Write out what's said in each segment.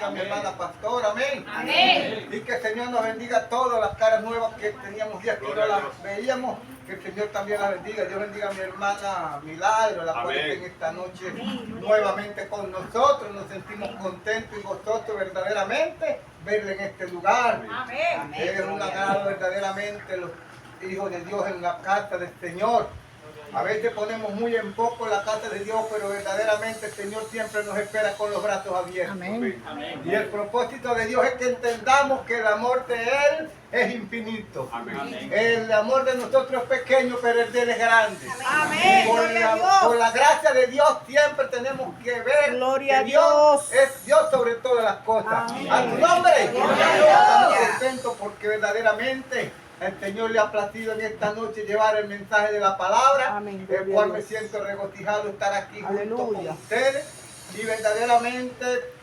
bendiga a mi hermana pastora, amén. Amén. Y que el Señor nos bendiga todas las caras nuevas que teníamos días que no las veíamos. Que el Señor también las bendiga. Dios bendiga a mi hermana Milagro, la cual está en esta noche nuevamente con nosotros. Nos sentimos contentos y gozosos verdaderamente verle en este lugar. Amén. Es un agrado verdaderamente los hijos de Dios en la casa del Señor. A veces ponemos muy en poco la casa de Dios, pero verdaderamente el Señor siempre nos espera con los brazos abiertos. Amén. Amén. Y el propósito de Dios es que entendamos que el amor de Él es infinito. Amén. El amor de nosotros es pequeño, pero el de Él es grande. Amén. Por la gracia de Dios siempre tenemos que ver que Dios es Dios sobre todas las cosas. Amén. A tu nombre. Estamos contentos porque verdaderamente el Señor le ha placido en esta noche llevar el mensaje de la palabra, amén, el cual me siento regocijado estar aquí junto con ustedes. Y verdaderamente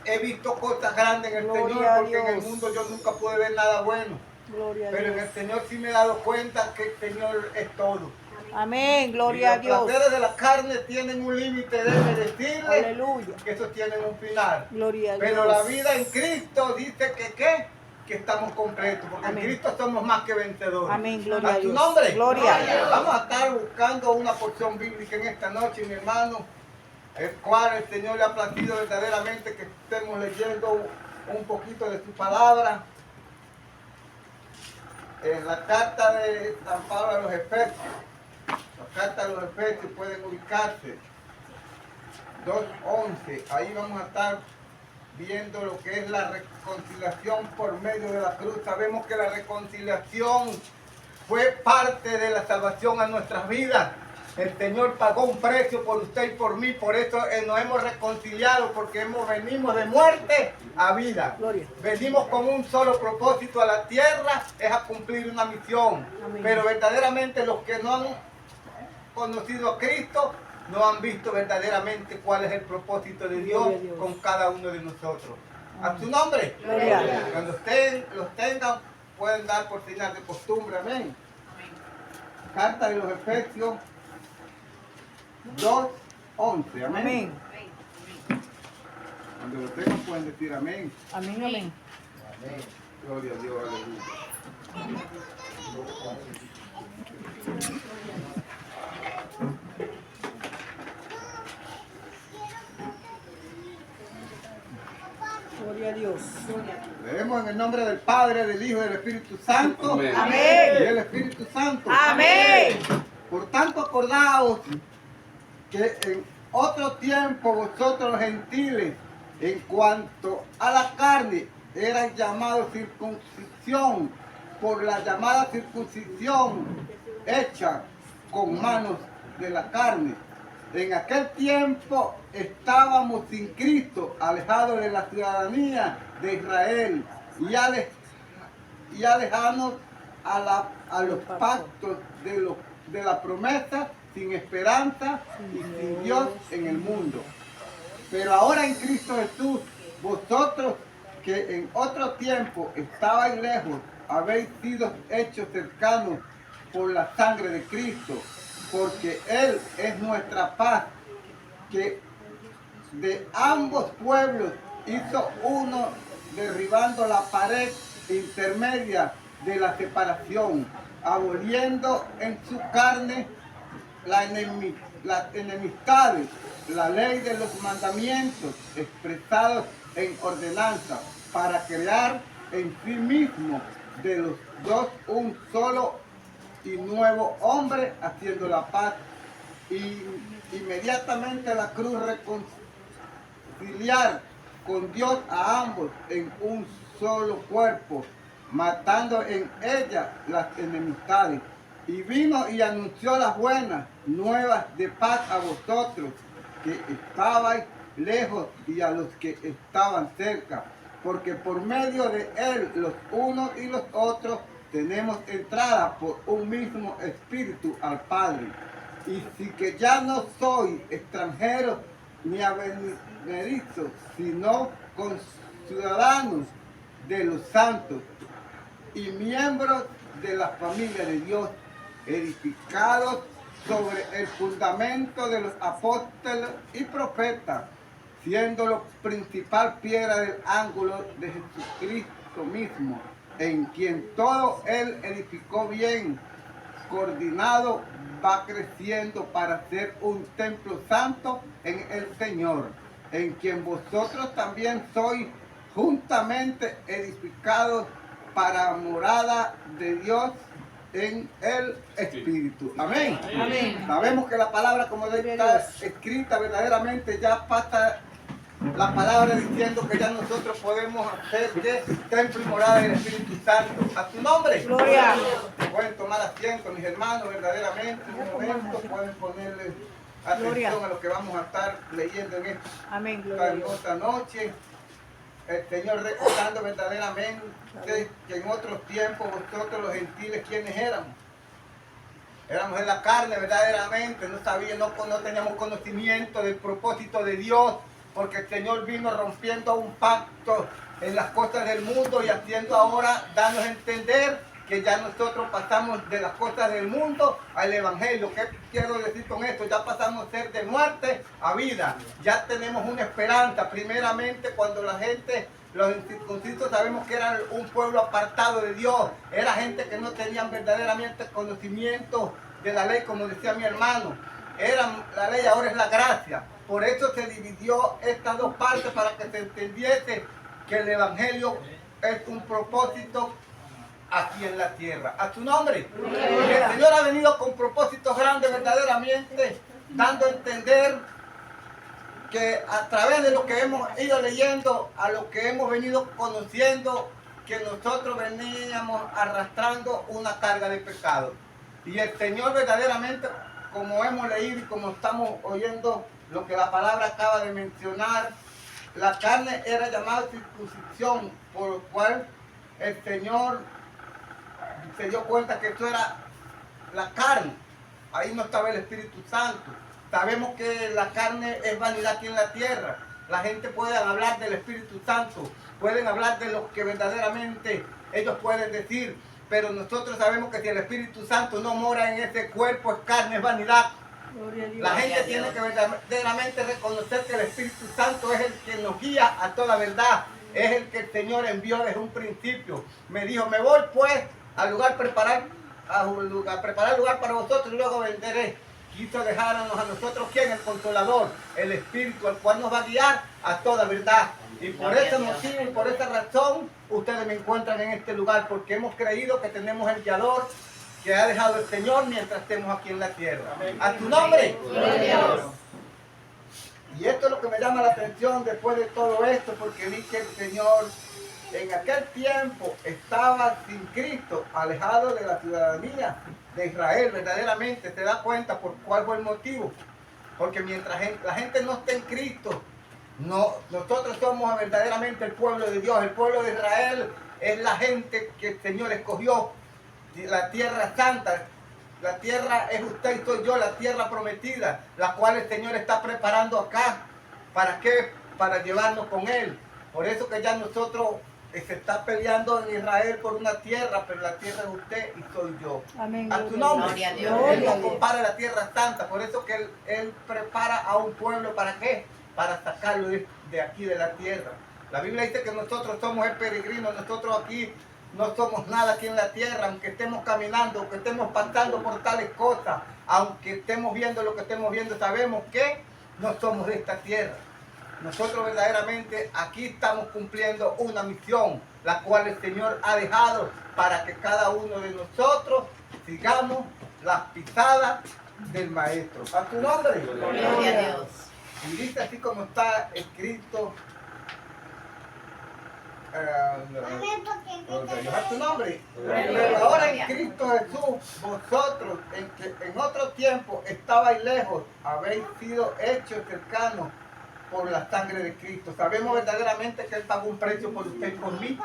he visto cosas grandes en el Señor, porque en el mundo yo nunca pude ver nada bueno. Pero en el Señor sí me he dado cuenta que el Señor es todo. Amén, gloria a Dios. Los placeres de la carne tienen un límite, debe decirle que esos tienen un final. Gloria a Dios. Pero la vida en Cristo dice que ¿qué? Que estamos completos, porque amén, en Cristo somos más que vencedores. Amén, gloria a Dios. A tu nombre. Gloria a Dios. Vamos a estar buscando una porción bíblica en esta noche, mi hermano, el cual el Señor le ha placido verdaderamente que estemos leyendo un poquito de su palabra. En la carta de San Pablo a los Efesios, la carta de los Efesios pueden ubicarse, 2:11, ahí vamos a estar viendo lo que es la reconciliación por medio de la cruz. Sabemos que la reconciliación fue parte de la salvación a nuestras vidas. El Señor pagó un precio por usted y por mí, por eso nos hemos reconciliado, porque venimos de muerte a vida. Gloria. Venimos con un solo propósito a la tierra, es a cumplir una misión. Amén. Pero verdaderamente los que no han conocido a Cristo no han visto verdaderamente cuál es el propósito de Dios con cada uno de nosotros. A su nombre. Gloria. Cuando ustedes los tengan, pueden dar por señal de costumbre. Amén. Carta de los Efesios 2:11. Amén. Amén. Cuando lo tengan, pueden decir amén. Amén, amén. Amén. Gloria a Dios, aleluya. Gloria a Dios. Leemos en el nombre del Padre, del Hijo y del Espíritu Santo. Amén. Y el Espíritu Santo. Amén. Por tanto, acordaos que en otro tiempo vosotros los gentiles, en cuanto a la carne, eran llamados circuncisión por la llamada circuncisión hecha con manos de la carne. En aquel tiempo estábamos sin Cristo, alejados de la ciudadanía de Israel y alejados a los pactos de la promesa, sin esperanza y sin Dios en el mundo. Pero ahora en Cristo Jesús, vosotros que en otro tiempo estabais lejos, habéis sido hechos cercanos por la sangre de Cristo, porque Él es nuestra paz, que de ambos pueblos hizo uno, derribando la pared intermedia de la separación, aboliendo en su carne las enemistades, la ley de los mandamientos expresados en ordenanza, para crear en sí mismo de los dos un solo y nuevo hombre, haciendo la paz, y inmediatamente la cruz reconciliar con Dios a ambos en un solo cuerpo, matando en ella las enemistades. Y vino y anunció las buenas nuevas de paz a vosotros que estabais lejos y a los que estaban cerca, porque por medio de él los unos y los otros tenemos entrada por un mismo espíritu al Padre. Y si que ya no soy extranjero ni advenedizo, sino conciudadanos de los santos y miembros de la familia de Dios, edificados sobre el fundamento de los apóstoles y profetas, siendo la principal piedra del ángulo de Jesucristo mismo, en quien todo Él edificó bien, coordinado, va creciendo para ser un templo santo en el Señor, en quien vosotros también sois juntamente edificados para morada de Dios en el Espíritu. Amén. Amén. Sabemos que la palabra, como está escrita, verdaderamente ya pasa la palabra diciendo que ya nosotros podemos hacer de templo y morada del Espíritu Santo. A tu nombre. Gloria. Pueden tomar asiento, mis hermanos, verdaderamente. Un momento, pueden ponerle atención a lo que vamos a estar leyendo en esta hermosa noche. El Señor recordando verdaderamente que en otros tiempos vosotros los gentiles, ¿quiénes éramos? Éramos en la carne verdaderamente, no sabíamos, no teníamos conocimiento del propósito de Dios, porque el Señor vino rompiendo un pacto en las cosas del mundo y haciendo ahora, darnos a entender que ya nosotros pasamos de las cosas del mundo al Evangelio. ¿Qué quiero decir con esto? Ya pasamos a ser de muerte a vida. Ya tenemos una esperanza. Primeramente, cuando la gente, los incircuncisos, sabemos que eran un pueblo apartado de Dios. Era gente que no tenían verdaderamente conocimiento de la ley, como decía mi hermano. La ley, ahora es la gracia. Por eso se dividió estas dos partes, para que se entendiese que el Evangelio es un propósito aquí en la tierra. A su nombre. El Señor ha venido con propósitos grandes verdaderamente, dando a entender que a través de lo que hemos ido leyendo, a lo que hemos venido conociendo, que nosotros veníamos arrastrando una carga de pecado. Y el Señor verdaderamente, como hemos leído y como estamos oyendo lo que la palabra acaba de mencionar, la carne era llamada circuncisión, por lo cual el Señor se dio cuenta que esto era la carne. Ahí no estaba el Espíritu Santo. Sabemos que la carne es vanidad aquí en la tierra. La gente puede hablar del Espíritu Santo, pueden hablar de lo que verdaderamente ellos pueden decir, pero nosotros sabemos que si el Espíritu Santo no mora en ese cuerpo, es carne, es vanidad. La gente tiene que verdaderamente reconocer que el Espíritu Santo es el que nos guía a toda verdad. Es el que el Señor envió desde un principio. Me dijo, me voy pues al lugar preparar lugar para vosotros y luego vendré. Quiso dejarnos a nosotros, ¿quién? El Consolador, el Espíritu, el cual nos va a guiar a toda verdad. Y por ese motivo y por esa razón, ustedes me encuentran en este lugar, porque hemos creído que tenemos el guiador que ha dejado el Señor mientras estemos aquí en la tierra. A tu nombre. Y esto es lo que me llama la atención después de todo esto, porque vi que el Señor en aquel tiempo estaba sin Cristo, alejado de la ciudadanía de Israel. Verdaderamente se da cuenta por cuál fue el motivo. Porque mientras la gente no esté en Cristo, nosotros somos verdaderamente el pueblo de Dios. El pueblo de Israel es la gente que el Señor escogió. La tierra santa, la tierra es usted y soy yo, la tierra prometida, la cual el Señor está preparando acá. ¿Para qué? Para llevarnos con Él. Por eso que ya nosotros se está peleando en Israel por una tierra, pero la tierra es usted y soy yo. Amén. A tu nombre. Gloria a Dios. Él no compara la tierra santa, por eso que él prepara a un pueblo, ¿para qué? Para sacarlo de aquí, de la tierra. La Biblia dice que nosotros somos el peregrino, nosotros aquí no somos nada aquí en la tierra, aunque estemos caminando, aunque estemos pasando por tales cosas, aunque estemos viendo lo que estemos viendo, sabemos que no somos de esta tierra. Nosotros verdaderamente aquí estamos cumpliendo una misión, la cual el Señor ha dejado para que cada uno de nosotros sigamos las pisadas del Maestro. A tu nombre. Gloria a Dios. Y dice así como está escrito. A tu nombre. Pero ahora en Cristo Jesús, vosotros en otro tiempo estabais lejos, habéis sido hechos cercanos por la sangre de Cristo. Sabemos verdaderamente que Él pagó un precio por usted y por mí.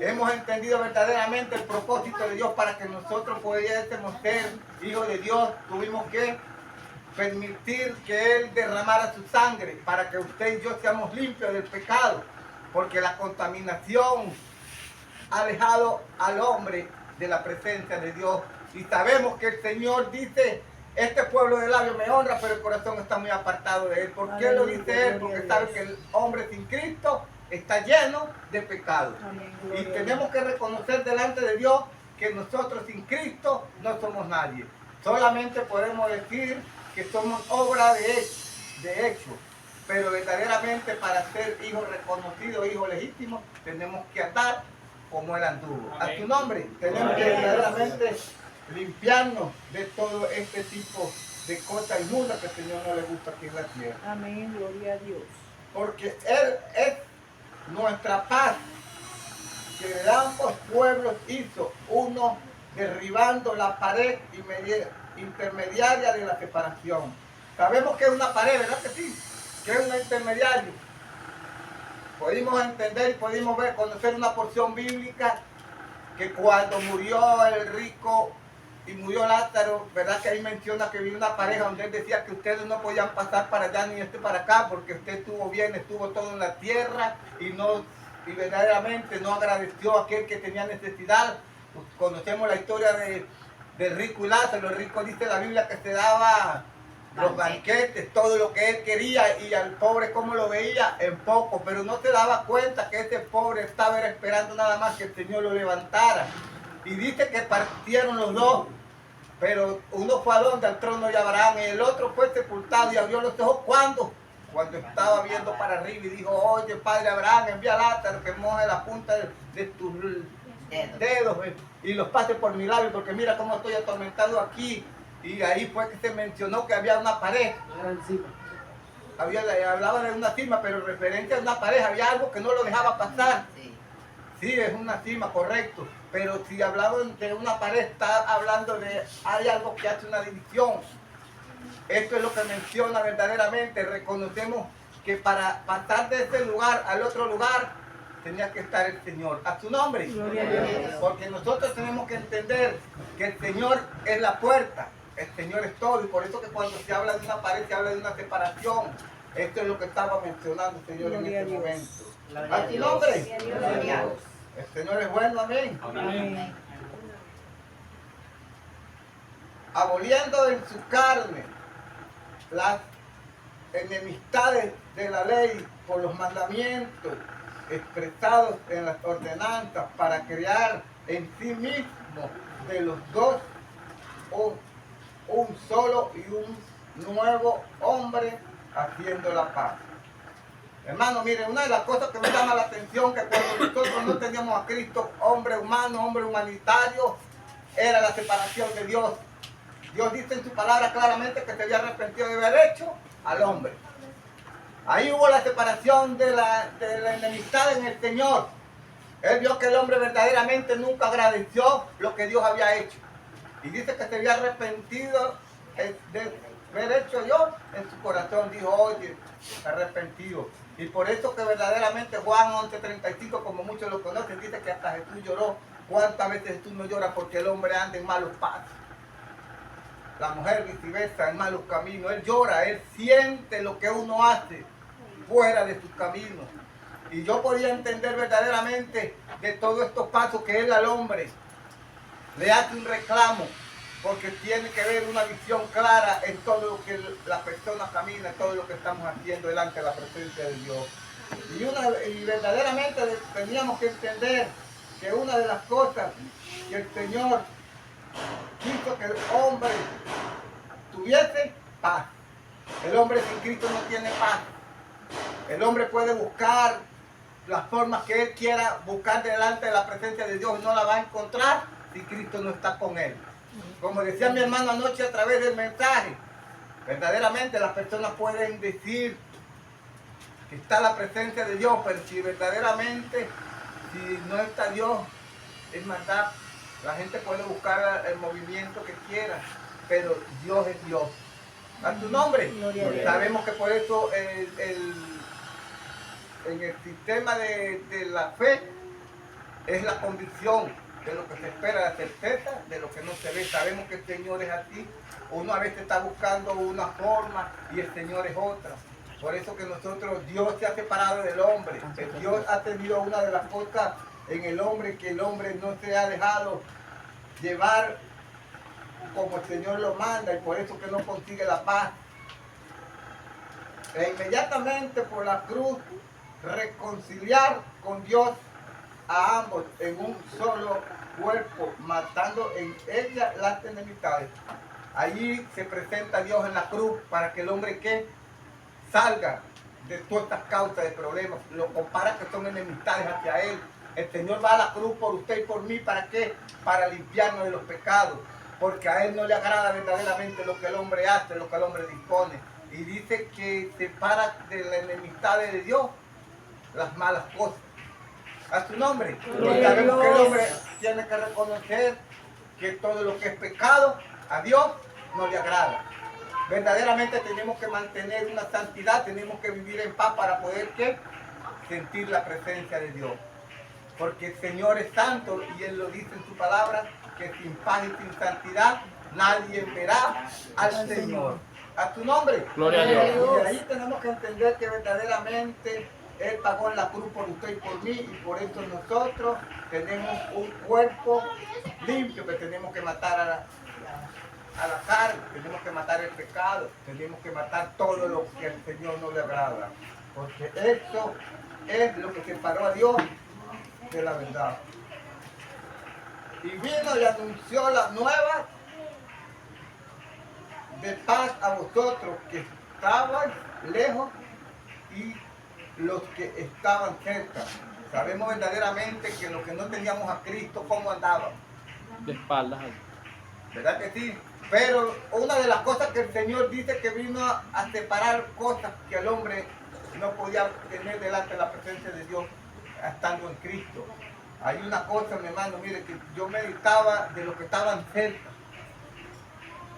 Hemos entendido verdaderamente el propósito de Dios para que nosotros pudiésemos ser hijos de Dios. Tuvimos que permitir que Él derramara su sangre para que usted y yo seamos limpios del pecado, porque la contaminación ha alejado al hombre de la presencia de Dios. Y sabemos que el Señor dice este pueblo de labios me honra, pero el corazón está muy apartado de él. ¿Por qué lo dice él? Porque sabe que el hombre sin Cristo está lleno de pecado. Y tenemos que reconocer delante de Dios que nosotros sin Cristo no somos nadie. Solamente podemos decir que somos obra de hecho. Pero verdaderamente para ser hijos reconocidos, hijos legítimos, tenemos que andar como él anduvo. A su nombre, tenemos que verdaderamente limpiarnos de todo este tipo de cosas inmundas que el Señor no le gusta aquí en la tierra. Amén, gloria a Dios. Porque Él es nuestra paz, que de ambos pueblos hizo uno, derribando la pared intermediaria de la separación. Sabemos que es una pared, ¿verdad que sí? Que es un intermediario. Pudimos entender y pudimos ver, conocer una porción bíblica que cuando murió el rico y murió Lázaro, ¿verdad? Que ahí menciona que vino una pareja donde él decía que ustedes no podían pasar para allá ni para acá porque usted estuvo bien, estuvo todo en la tierra y verdaderamente no agradeció a aquel que tenía necesidad. Conocemos la historia de rico y Lázaro. El rico dice la Biblia que se daba los banquetes, todo lo que él quería, y al pobre como lo veía en poco, pero no se daba cuenta que ese pobre estaba esperando nada más que el Señor lo levantara. Y dice que partieron los dos, pero uno fue a donde, al trono de Abraham, y el otro fue sepultado y abrió los ojos. ¿Cuándo? Cuando estaba viendo para arriba y dijo: oye, Padre Abraham, envía a Lázaro que moje la punta de tus dedos y los pase por mi labio, porque mira cómo estoy atormentado aquí. Y ahí fue que se mencionó que había una pared. Hablaba de una cima, pero en referencia a una pared, había algo que no lo dejaba pasar. Sí, es una cima, correcto. Pero si hablaba de una pared, está hablando de hay algo que hace una división. Esto es lo que menciona verdaderamente. Reconocemos que para pasar de ese lugar al otro lugar tenía que estar el Señor. A su nombre. Porque nosotros tenemos que entender que el Señor es la puerta. El Señor es todo, y por eso que cuando se habla de una pared, se habla de una separación. Esto es lo que estaba mencionando el Señor en este momento. A su nombre. El Señor es bueno, amén. Amén. Aboliendo en su carne las enemistades de la ley por los mandamientos expresados en las ordenanzas, para crear en sí mismo de los dos un solo y un nuevo hombre, haciendo la paz. Hermano, miren, una de las cosas que me llama la atención, que cuando nosotros no teníamos a Cristo, hombre humano, hombre humanitario, era la separación de Dios. Dios dice en su palabra claramente que se había arrepentido de haber hecho al hombre. Ahí hubo la separación de la enemistad en el Señor. Él vio que el hombre verdaderamente nunca agradeció lo que Dios había hecho. Y dice que se había arrepentido de haber hecho Dios en su corazón. Dijo: oye, arrepentido. Y por eso que verdaderamente Juan 11:35, como muchos lo conocen, dice que hasta Jesús lloró. ¿Cuántas veces Jesús no llora porque el hombre anda en malos pasos? La mujer viceversa, en malos caminos. Él llora, él siente lo que uno hace fuera de sus caminos. Y yo podía entender verdaderamente de todos estos pasos que él al hombre le hace un reclamo, porque tiene que ver una visión clara en todo lo que la persona camina, en todo lo que estamos haciendo delante de la presencia de Dios. Y verdaderamente teníamos que entender que una de las cosas que el Señor quiso que el hombre tuviese paz. El hombre sin Cristo no tiene paz. El hombre puede buscar las formas que él quiera buscar delante de la presencia de Dios, y no la va a encontrar si Cristo no está con él. Como decía mi hermano anoche a través del mensaje, verdaderamente las personas pueden decir que está la presencia de Dios, pero si verdaderamente, si no está Dios, es maldad. La gente puede buscar el movimiento que quiera, pero Dios es Dios. A tu nombre. Sabemos que por eso en el sistema de la fe es la convicción de lo que se espera, la certeza de lo que no se ve. Sabemos que el Señor es así. Uno a veces está buscando una forma y el Señor es otra. Por eso que nosotros, Dios se ha separado del hombre. Dios ha tenido una de las cosas en el hombre, que el hombre no se ha dejado llevar como el Señor lo manda y por eso que no consigue la paz. E inmediatamente por la cruz reconciliar con Dios a ambos en un solo cuerpo, matando en ella las enemistades. Allí se presenta Dios en la cruz para que el hombre que salga de todas estas causas de problemas, lo compara que son enemistades hacia él. El Señor va a la cruz por usted y por mí, ¿para qué? Para limpiarnos de los pecados, porque a Él no le agrada verdaderamente lo que el hombre hace, lo que el hombre dispone. Y dice que separa de la enemistad de Dios las malas cosas. A su nombre. Y sabemos que el hombre tiene que reconocer que todo lo que es pecado a Dios no le agrada. Verdaderamente tenemos que mantener una santidad, tenemos que vivir en paz para poder ¿qué? Sentir la presencia de Dios. Porque el Señor es santo y Él lo dice en su palabra, que sin paz y sin santidad nadie verá al Señor. A tu nombre. Gloria a Dios. Y de ahí tenemos que entender que verdaderamente Él pagó en la cruz por usted y por mí, y por eso nosotros tenemos un cuerpo limpio que tenemos que matar a la carne, tenemos que matar el pecado, tenemos que matar todo lo que al Señor no le agrada. Porque esto es lo que separó a Dios de la verdad. Y vino y anunció la nueva de paz a vosotros que estaban lejos y los que estaban cerca. Sabemos verdaderamente que los que no teníamos a Cristo, ¿cómo andaban? De espaldas. ¿Verdad que sí? Pero una de las cosas que el Señor dice que vino a separar cosas que el hombre no podía tener delante de la presencia de Dios estando en Cristo. Hay una cosa, mi hermano, mire, que yo meditaba de los que estaban cerca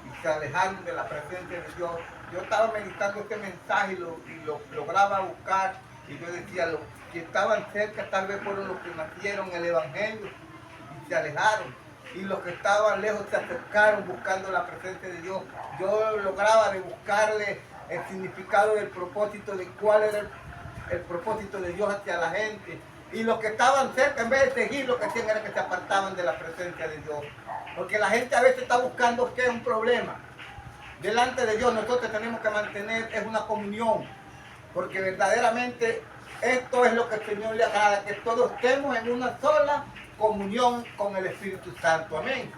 y se alejaron de la presencia de Dios. Yo estaba meditando este mensaje y lo lograba buscar, y yo decía, los que estaban cerca tal vez fueron los que nacieron en el Evangelio y se alejaron, y los que estaban lejos se acercaron buscando la presencia de Dios. Yo lograba de buscarle el significado del propósito, de cuál era el propósito de Dios hacia la gente. Y los que estaban cerca, en vez de seguir, lo que hacían era que se apartaban de la presencia de Dios. Porque la gente a veces está buscando que es un problema. Delante de Dios nosotros tenemos que mantener es una comunión. Porque verdaderamente esto es lo que el Señor le agrada, que todos estemos en una sola comunión con el Espíritu Santo. Amén.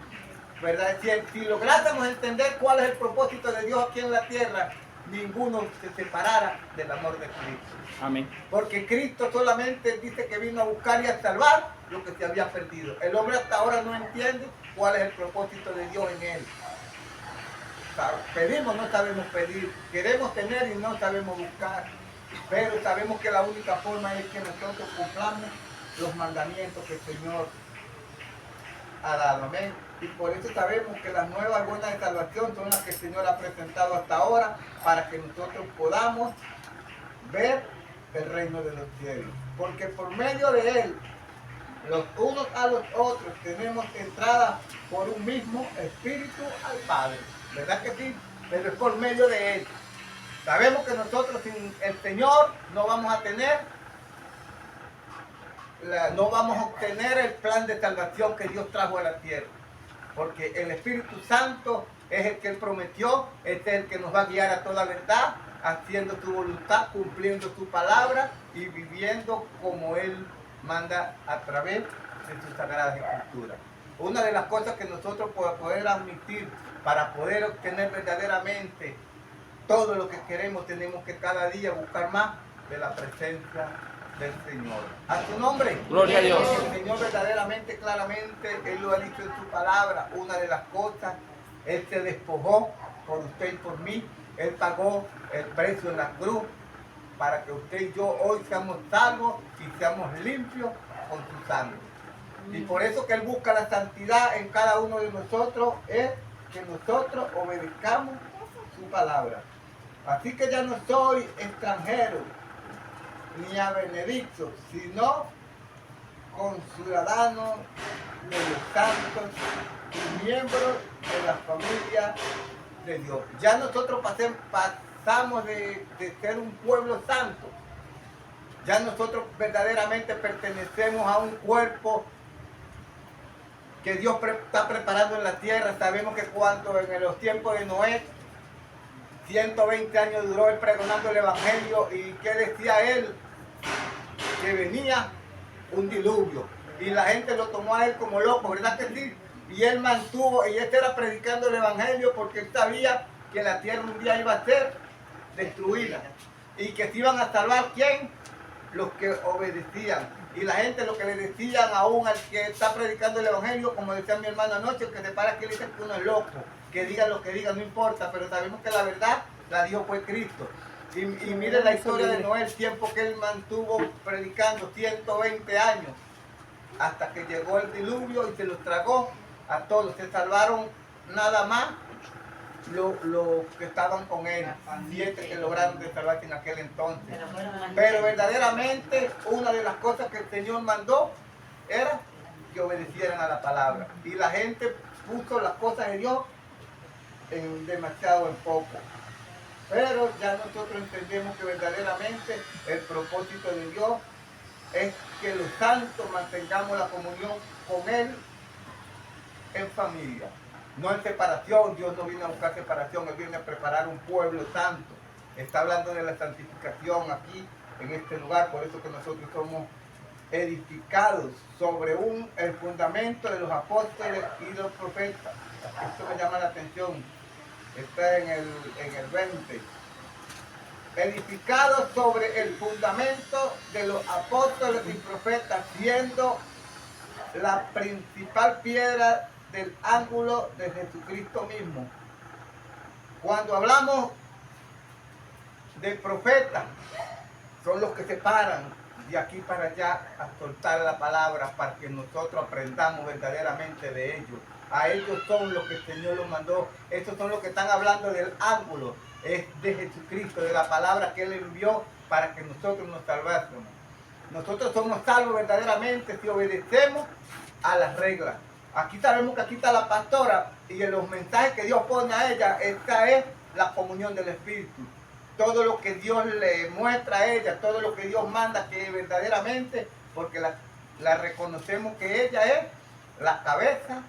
¿Verdad? Si lográsemos entender cuál es el propósito de Dios aquí en la tierra, ninguno se separara del amor de Cristo. Amén. Porque Cristo solamente dice que vino a buscar y a salvar lo que se había perdido. El hombre hasta ahora no entiende cuál es el propósito de Dios en él. Pedimos, no sabemos pedir. Queremos tener y no sabemos buscar. Pero sabemos que la única forma es que nosotros cumplamos los mandamientos que el Señor ha dado. Amén. Y por eso sabemos que las nuevas buenas de salvación son las que el Señor ha presentado hasta ahora, para que nosotros podamos ver el reino de los cielos. Porque por medio de Él, los unos a los otros, tenemos entrada por un mismo Espíritu al Padre. ¿Verdad que sí? Pero es por medio de Él. Sabemos que nosotros sin el Señor no vamos a tener, no vamos a obtener el plan de salvación que Dios trajo a la tierra. Porque el Espíritu Santo es el que Él prometió, es el que nos va a guiar a toda verdad, haciendo su voluntad, cumpliendo su palabra y viviendo como Él manda a través de sus sagradas escrituras. Una de las cosas que nosotros podemos poder admitir para poder obtener verdaderamente todo lo que queremos, tenemos que cada día buscar más de la presencia del Señor. A su nombre. Gloria a Dios. El Señor verdaderamente, claramente, Él lo ha dicho en su palabra. Una de las cosas, Él se despojó por usted y por mí. Él pagó el precio en la cruz para que usted y yo hoy seamos salvos y seamos limpios con su sangre. Y por eso que Él busca la santidad en cada uno de nosotros, es que nosotros obedezcamos su palabra. Así que ya no soy extranjero ni abenedicto, sino conciudadano de los santos y miembros de la familia de Dios. Ya nosotros pasamos de ser un pueblo santo. Ya nosotros verdaderamente pertenecemos a un cuerpo que Dios está preparando en la tierra. Sabemos que cuando en los tiempos de Noé, 120 años duró él pregonando el evangelio, y ¿qué decía él? Que venía un diluvio y la gente lo tomó a él como loco, ¿verdad que sí? Y él mantuvo, y este era predicando el evangelio porque él sabía que la tierra un día iba a ser destruida y que se iban a salvar, ¿quién? Los que obedecían. Y la gente lo que le decían aún al que está predicando el evangelio, como decía mi hermano anoche, el que se para aquí le dicen que uno es loco, que digan lo que digan, no importa, pero sabemos que la verdad la dijo fue Cristo. Y miren la historia de Noé, el tiempo que él mantuvo predicando, 120 años, hasta que llegó el diluvio y se los tragó a todos. Se salvaron nada más los que estaban con él, 7 que lograron de salvarse en aquel entonces. Pero verdaderamente una de las cosas que el Señor mandó era que obedecieran a la palabra. Y la gente puso las cosas de Dios en demasiado en poco. Pero ya nosotros entendemos que verdaderamente el propósito de Dios es que los santos mantengamos la comunión con Él en familia, no en separación. Dios no viene a buscar separación, Él viene a preparar un pueblo santo. Está hablando de la santificación aquí, en este lugar, por eso que nosotros somos edificados sobre el fundamento de los apóstoles y los profetas. Esto me llama la atención. Está en el 20. Edificados sobre el fundamento de los apóstoles y profetas, siendo la principal piedra del ángulo de Jesucristo mismo. Cuando hablamos de profetas, son los que se paran de aquí para allá a soltar la palabra para que nosotros aprendamos verdaderamente de ellos. A ellos son los que el Señor los mandó. Estos son los que están hablando del ángulo, es de Jesucristo, de la palabra que Él envió para que nosotros nos salvásemos. Nosotros somos salvos verdaderamente si obedecemos a las reglas. Aquí sabemos que aquí está la pastora y en los mensajes que Dios pone a ella, esta es la comunión del Espíritu. Todo lo que Dios le muestra a ella, todo lo que Dios manda, que verdaderamente, porque la reconocemos que ella es la cabeza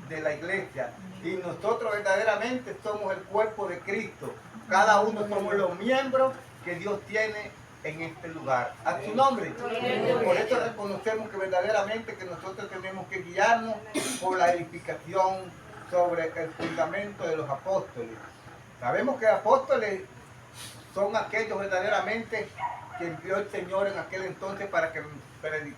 de la iglesia y nosotros verdaderamente somos el cuerpo de Cristo. Cada uno somos los miembros que Dios tiene en este lugar. A su nombre. Por eso reconocemos que verdaderamente que nosotros tenemos que guiarnos por la edificación sobre el fundamento de los apóstoles. Sabemos que apóstoles son aquellos verdaderamente que envió el Señor en aquel entonces para que predicaran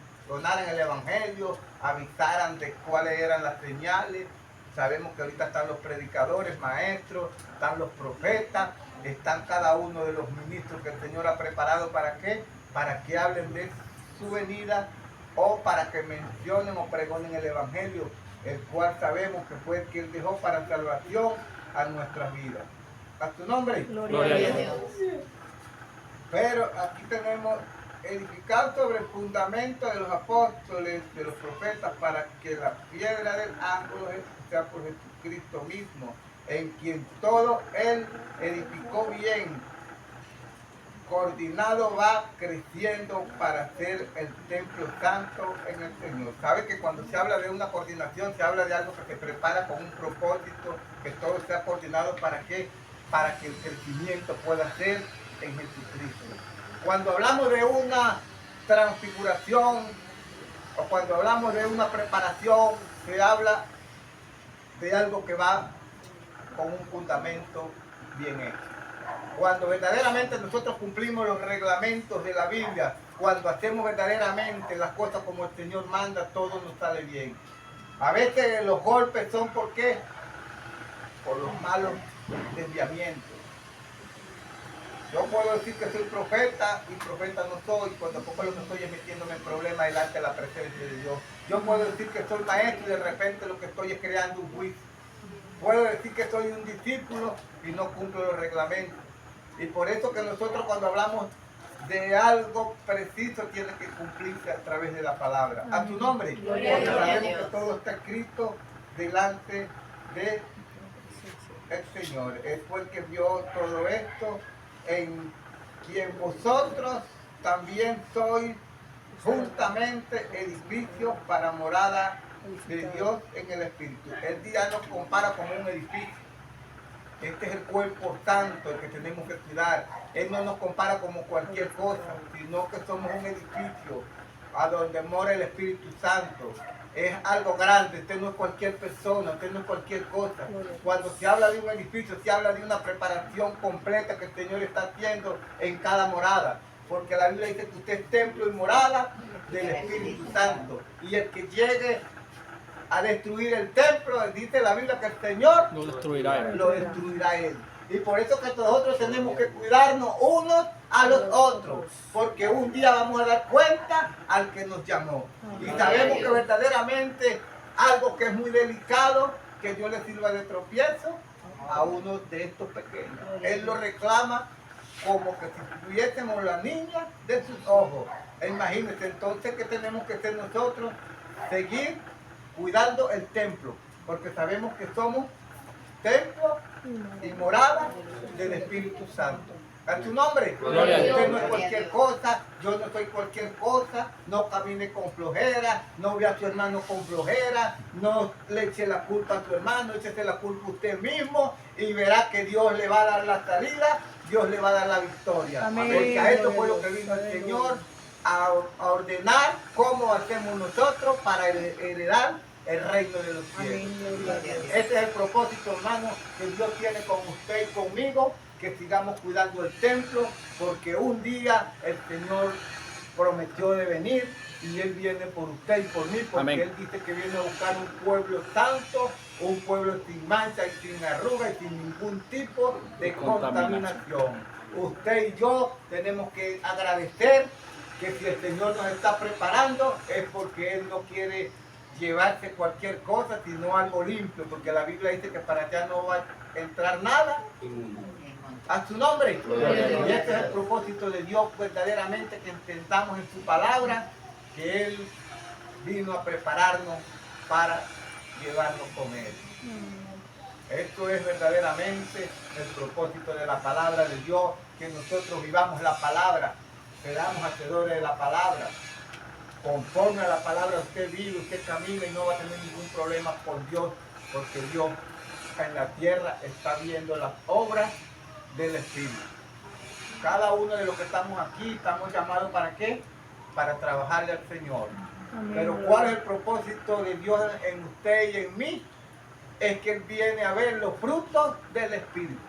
el evangelio, avisaran de cuáles eran las señales. Sabemos que ahorita están los predicadores, maestros, están los profetas, están cada uno de los ministros que el Señor ha preparado. ¿Para qué? Para que hablen de su venida o para que mencionen o pregonen el evangelio, el cual sabemos que fue el que Él dejó para salvación a nuestras vidas. ¿A tu nombre? Gloria a Dios. Pero aquí tenemos edificar sobre el fundamento de los apóstoles, de los profetas, para que la piedra del ángulo sea por Jesucristo mismo, en quien todo Él edificó bien, coordinado va creciendo para ser el templo santo en el Señor. ¿Sabe que cuando se habla de una coordinación, se habla de algo que se prepara con un propósito, que todo sea coordinado para qué? Para que el crecimiento pueda ser en Jesucristo. Cuando hablamos de una transfiguración o cuando hablamos de una preparación, se habla de algo que va con un fundamento bien hecho. Cuando verdaderamente nosotros cumplimos los reglamentos de la Biblia, cuando hacemos verdaderamente las cosas como el Señor manda, todo nos sale bien. A veces los golpes son ¿por qué? Por los malos desviamientos. Yo puedo decir que soy profeta y profeta no soy, cuando poco lo que estoy es metiéndome en problemas delante de la presencia de Dios. Yo puedo decir que soy maestro y de repente lo que estoy es creando un juicio. Puedo decir que soy un discípulo y no cumplo los reglamentos. Y por eso que nosotros cuando hablamos de algo preciso tiene que cumplirse a través de la palabra. A tu nombre, porque sabemos que todo está escrito delante de el Señor. Él fue el que vio todo esto, en quien vosotros también sois juntamente edificios para morada de Dios en el Espíritu. Él ya nos compara como un edificio. Este es el cuerpo santo, el que tenemos que cuidar. Él no nos compara como cualquier cosa, sino que somos un edificio a donde mora el Espíritu Santo. Es algo grande, usted no es cualquier persona, usted no es cualquier cosa. Cuando se habla de un edificio, se habla de una preparación completa que el Señor está haciendo en cada morada. Porque la Biblia dice que usted es templo y morada del Espíritu Santo. Y el que llegue a destruir el templo, dice la Biblia que el Señor Lo destruirá él. lo destruirá él. Y por eso que nosotros tenemos que cuidarnos unos a los otros, porque un día vamos a dar cuenta al que nos llamó. Y sabemos que verdaderamente algo que es muy delicado, que Dios le sirva de tropiezo a uno de estos pequeños. Él lo reclama como que si tuviésemos la niña de sus ojos. Imagínense entonces que tenemos que ser nosotros, seguir cuidando el templo, porque sabemos que somos templo y morada del Espíritu Santo. ¿A tu nombre? Gloria a Dios. Usted no es cualquier cosa, yo no soy cualquier cosa, no camine con flojera, no vea a su hermano con flojera, no le eche la culpa a su hermano, échese la culpa a usted mismo y verá que Dios le va a dar la salida, Dios le va a dar la victoria. Amén. Porque a esto fue lo que vino el Señor, a ordenar cómo hacemos nosotros para heredar el reino de los cielos. Ese es el propósito, hermano, que Dios tiene con usted y conmigo, que sigamos cuidando el templo, porque un día el Señor prometió de venir y Él viene por usted y por mí, porque Amén. Él dice que viene a buscar un pueblo santo, un pueblo sin mancha y sin arruga y sin ningún tipo de contaminación. Usted y yo tenemos que agradecer que si el Señor nos está preparando es porque Él no quiere llevarse cualquier cosa, sino algo limpio, porque la Biblia dice que para allá no va a entrar nada. A su nombre. Y este es el propósito de Dios verdaderamente, que entendamos en su palabra que Él vino a prepararnos para llevarnos con Él. Esto es verdaderamente el propósito de la palabra de Dios, que nosotros vivamos la palabra, seamos hacedores de la palabra. Conforme a la palabra usted vive, usted camina y no va a tener ningún problema con Dios, porque Dios en la tierra está viendo las obras del Espíritu. Cada uno de los que estamos aquí estamos llamados ¿para qué? Para trabajarle al Señor. Amén. Pero ¿cuál es el propósito de Dios en usted y en mí? Es que Él viene a ver los frutos del Espíritu.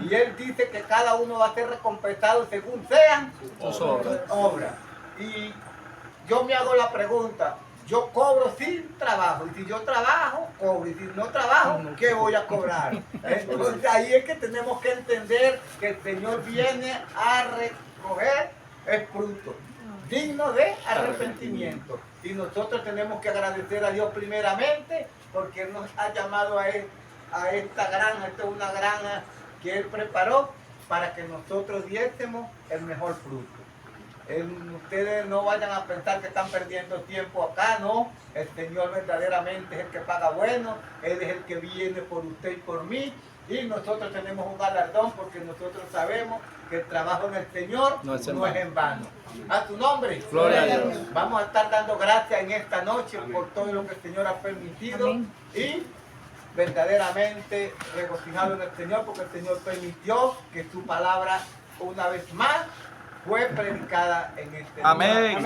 Y Él dice que cada uno va a ser recompensado según sean Sus obras. obras. Y yo me hago la pregunta, yo cobro sin trabajo, y si yo trabajo, cobro, y si no trabajo, ¿qué voy a cobrar? Entonces ahí es que tenemos que entender que el Señor viene a recoger el fruto, digno de arrepentimiento. Y nosotros tenemos que agradecer a Dios primeramente, porque Él nos ha llamado a esta granja. Esta es una granja que Él preparó para que nosotros diésemos el mejor fruto. Ustedes no vayan a pensar que están perdiendo tiempo acá, no. El Señor verdaderamente es el que paga bueno, Él es el que viene por usted y por mí. Y nosotros tenemos un galardón porque nosotros sabemos que el trabajo en el Señor no es en vano. A tu nombre. Gloria a Dios. Vamos a estar dando gracias en esta noche por todo lo que el Señor ha permitido. Amén. Y verdaderamente regocijado en el Señor, porque el Señor permitió que su palabra una vez más fue predicada en este lugar. Amén.